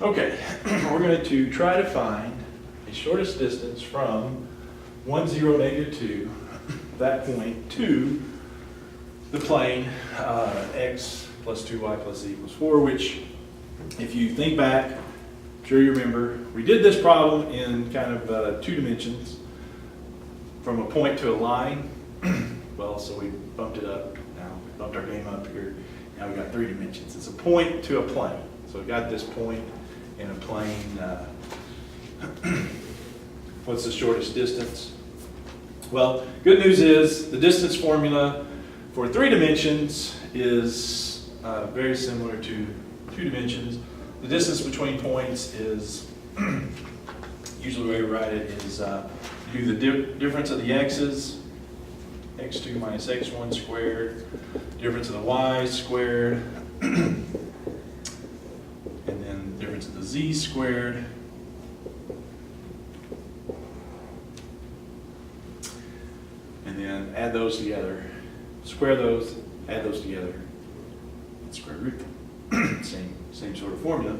Okay, we're going to try to find the shortest distance from 1, 0, -2, that point, to the plane x plus 2y plus z equals 4, which, if you think back, I'm sure you remember, we did this problem in kind of 2 dimensions, from a point to a line. Well, so we bumped it up, now bumped our game up here, now we got 3 dimensions. It's a point to a plane. So we got this point in a plane. What's the shortest distance? Well, good news is the distance formula for 3 dimensions is very similar to 2 dimensions. The distance between points is, usually the way we write it is, you do the difference of the x's, x2 minus x1 squared, difference of the y squared, and then difference of the z squared, and then add those together, square those, add those together, and square root them. Same sort of formula.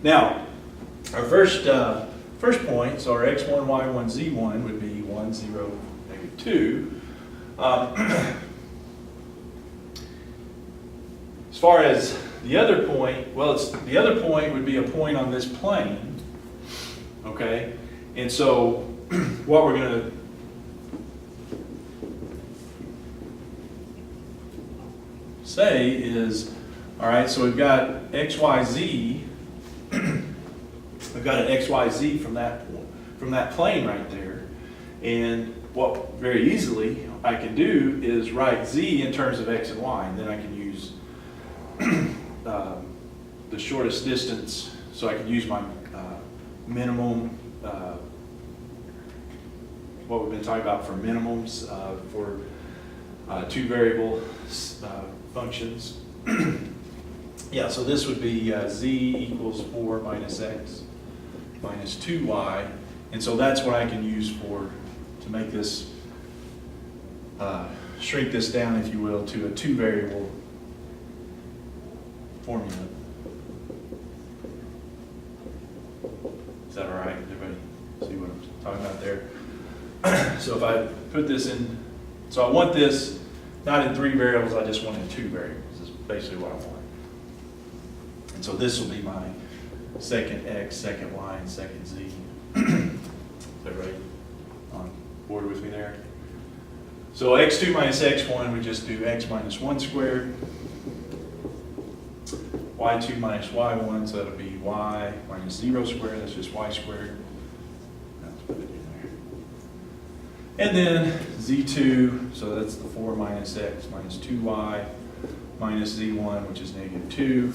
Now, our first point, so our x1, y1, z1 would be 1, 0, -2. As far as the other point, well, the other point would be a point on this plane, okay? And so what we're going to say is, all right, so we've got x, y, z. We've got an x, y, z from that plane right there. And what very easily I can do is write z in terms of x and y, and then I can use the shortest distance. So I can use my minimum, what we've been talking about for minimums for 2 variable functions. Yeah, so this would be z equals 4 minus x minus 2y. And so that's what I can use to make this, shrink this down, if you will, to a 2 variable formula. Is that all right? Everybody see what I'm talking about there? So if I put this in, so I want this not in 3 variables, I just want it in 2 variables. That's basically what I want. And so this will be my second x, second y, and second z. Is everybody on board with me there? So x2 minus x1, we just do x minus 1 squared. y2 minus y1, so that'll be y minus 0 squared, that's just y squared. Let's put it in there. And then z2, so that's the 4 minus x minus 2y minus z1, which is -2.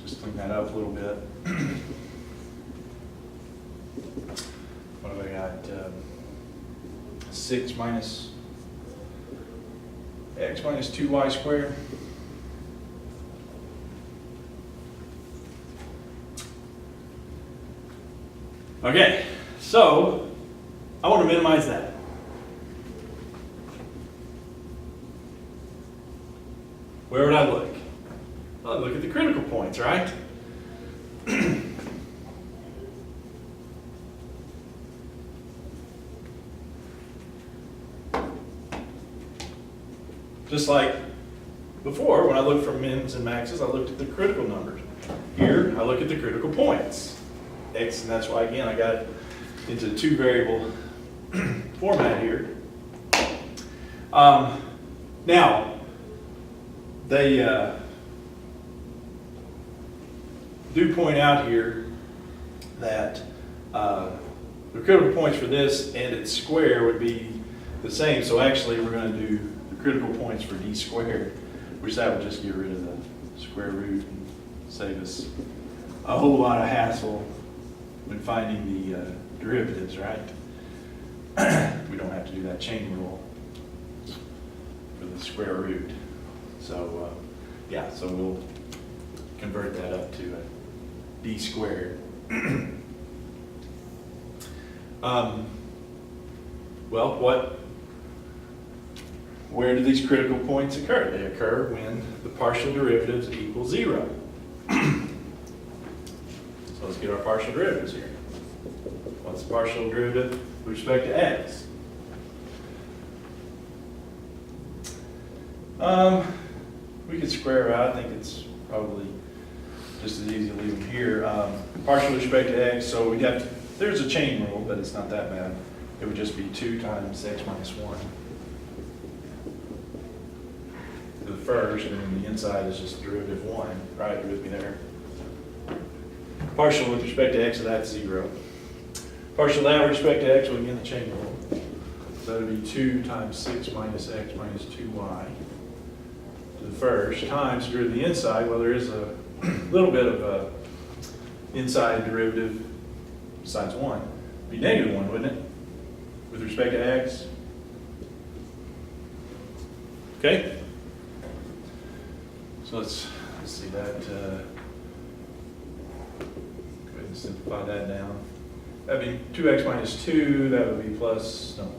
Just clean that up a little bit. What have I got? 6 minus x minus 2y squared. Okay, so I want to minimize that. Where would I look? Well, I'd look at the critical points, right? Just like before, when I looked for mins and maxes, I looked at the critical numbers. Here, I look at the critical points. X, and that's why, again, I got it into 2 variable format here. Now, they do point out here that the critical points for this and its square would be the same. So actually, we're going to do the critical points for d squared, which that would just get rid of the square root and save us a whole lot of hassle when finding the derivatives, right? We don't have to do that chain rule for the square root. So yeah, so we'll convert that up to a d squared. Well, what where do these critical points occur? They occur when the partial derivatives equal 0. So let's get our partial derivatives here. What's the partial derivative with respect to x? We could square out. I think it's probably just as easy to leave them here. Partial with respect to x, so we'd have to, there's a chain rule, but it's not that bad. It would just be 2 times x minus 1 to the first, and then the inside is just derivative 1, right? You're with me there. Partial with respect to x, so that's 0. Partial of that with respect to x, well, again, the chain rule. So that would be 2 times 6 minus x minus 2y to the first, times derivative of the inside. Well, there is a little bit of a inside derivative besides 1. It'd be negative 1, wouldn't it? With respect to x. Okay? So let's see that. Go ahead and simplify that down. That'd be 2x minus 2. That would be plus, no.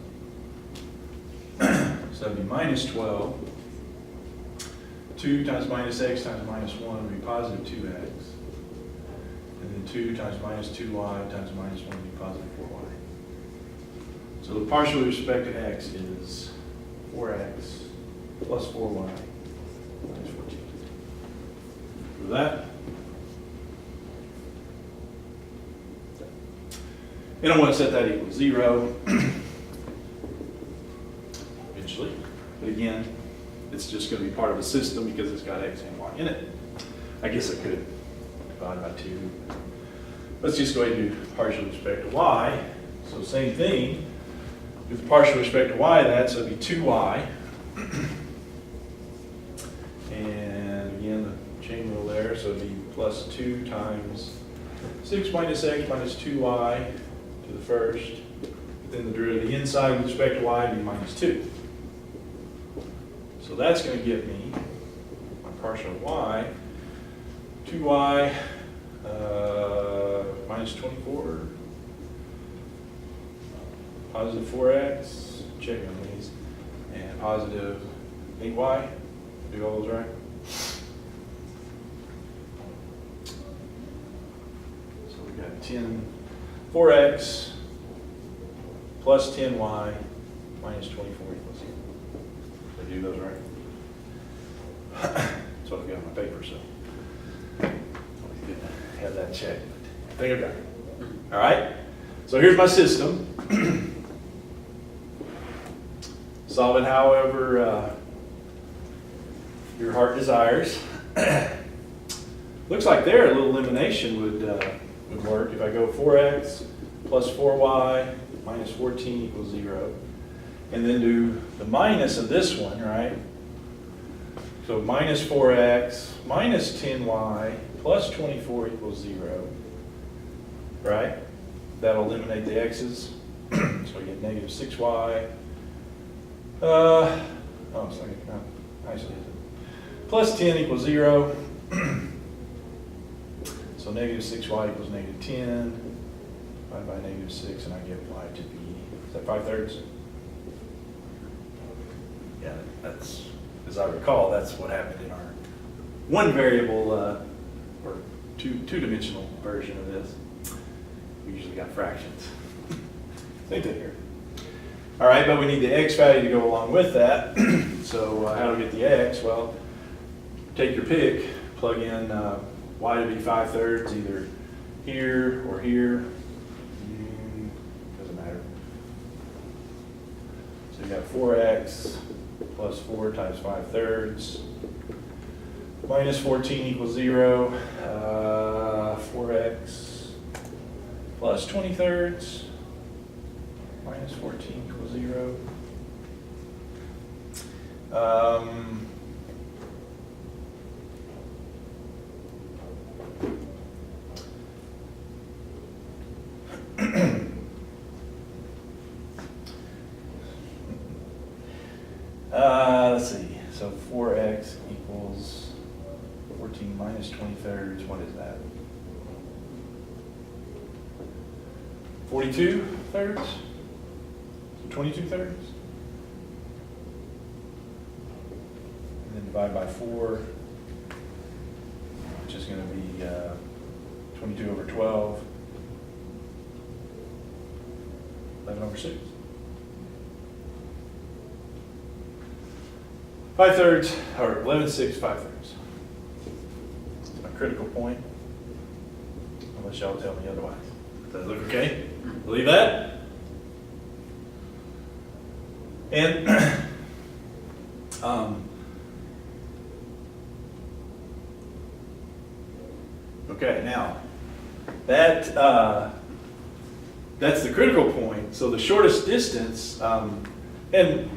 So that'd be minus 12. 2 times minus x times minus 1 would be positive 2x. And then 2 times minus 2y times minus 1 would be positive 4y. So the partial with respect to x is 4x plus 4y minus 14. For that. And I want to set that equal to 0 eventually. But again, it's just going to be part of a system because it's got x and y in it. I guess I could divide by 2. Let's just go ahead and do partial with respect to y. So same thing. With the partial with respect to y, so it'd be 2y. And again, the chain rule there, so it'd be plus 2 times 6 minus x minus 2y to the first. Then the derivative of the inside with respect to y would be minus 2. So that's going to give me my partial of y, 2y minus 24, positive 4x, check on these, and positive 8y. Do all those right? So we got 4x plus 10y minus 24 equals 0. Did I do those right? That's what I've got on my paper, so always good to have that checked. I think I've got it. All right, so here's my system. Solve it however your heart desires. Looks like there a little elimination would work. If I go 4x plus 4y minus 14 equals 0. And then do the minus of this one, right? So minus 4x minus 10y plus 24 equals 0, right? That'll eliminate the x's. So I get negative 6y. So I get kind of isolated. Plus 10 equals 0. So negative 6y equals negative 10. Divided by negative 6, and I get y to be, is that 5/3? Yeah, that's, as I recall, that's what happened in our one variable or two-dimensional version of this. We usually got fractions. Same thing here. All right, but we need the x value to go along with that. So how do we get the x? Well, take your pick, plug in y to be 5/3, either here or here. Doesn't matter. So you got 4x plus 4 times 5/3 minus 14 equals 0. 4x plus 20/3 minus 14 equals 0. Let's see, so 4x equals 14 minus 20/3, what is that? 42/3? So 22/3? divide by 4, which is going to be 22 over 12, 11 over 6. 5/3, or 11/6, 5/3. My critical point, unless y'all tell me otherwise. Does that look okay? Believe that? And okay, now that that's the critical point. So the shortest distance, and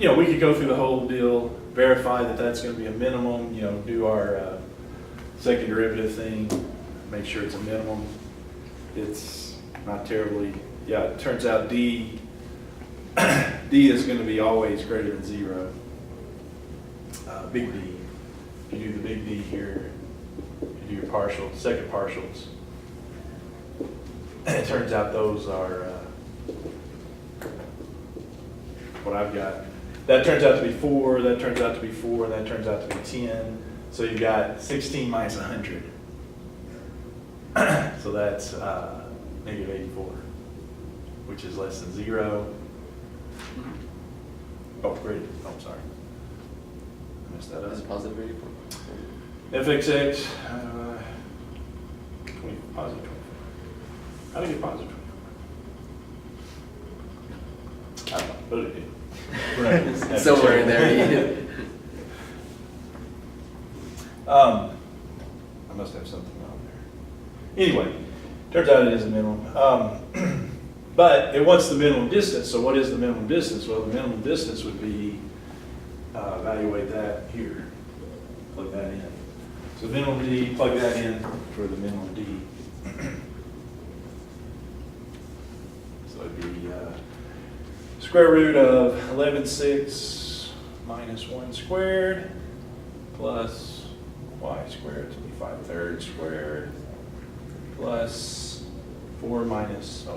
you know, we could go through the whole deal, verify that that's going to be a minimum. You know, do our second derivative thing, make sure it's a minimum. It's not terribly. Yeah, it turns out D is going to be always greater than 0. Big D. If you do the big D here, you do your partial, second partials. And it turns out those are what I've got. That turns out to be 4, that turns out to be 4, and that turns out to be 10. So you've got 16 minus 100. So that's negative 84, which is less than 0. Oh, great. Oh, I'm sorry. I messed that up. That's positive 84. FXX, 20, positive 24. How do you get positive 24? I don't know, but it did. Right. Somewhere in there. I must have something on there. Anyway, turns out it is a minimum. But it wants the minimum distance. So what is the minimum distance? Well, the minimum distance would be, evaluate that here. Plug that in. So minimum D, plug that in for the minimum D. So it'd be square root of 11/6 minus 1 squared plus y squared to be 5/3 squared plus 4 minus,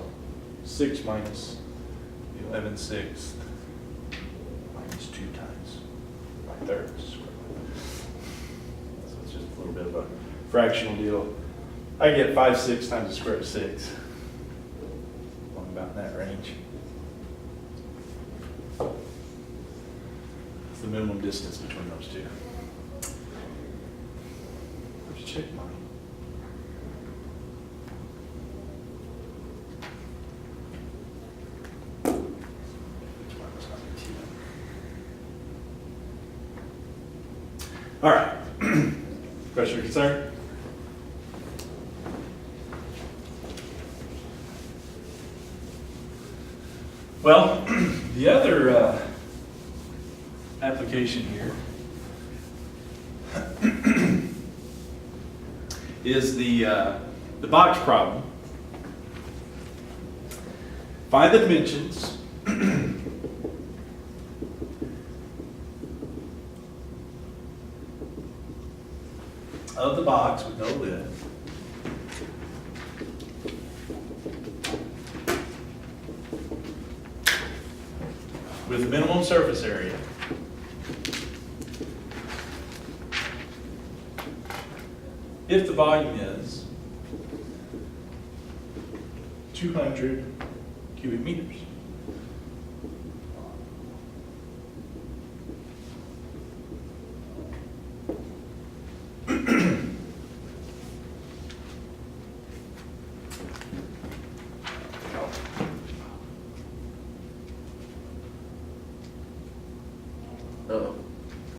6 minus 11/6 minus 2 times 5/3 squared. So it's just a little bit of a fractional deal. I get 5/6 times the square root of 6. Along about in that range. It's the minimum distance between those two. Let's check mine. All right. Question or concern? Well, the other application here is the box problem. Find the dimensions of the box with no lid. With minimum surface area. If the volume is 200 cubic meters. Uh-oh.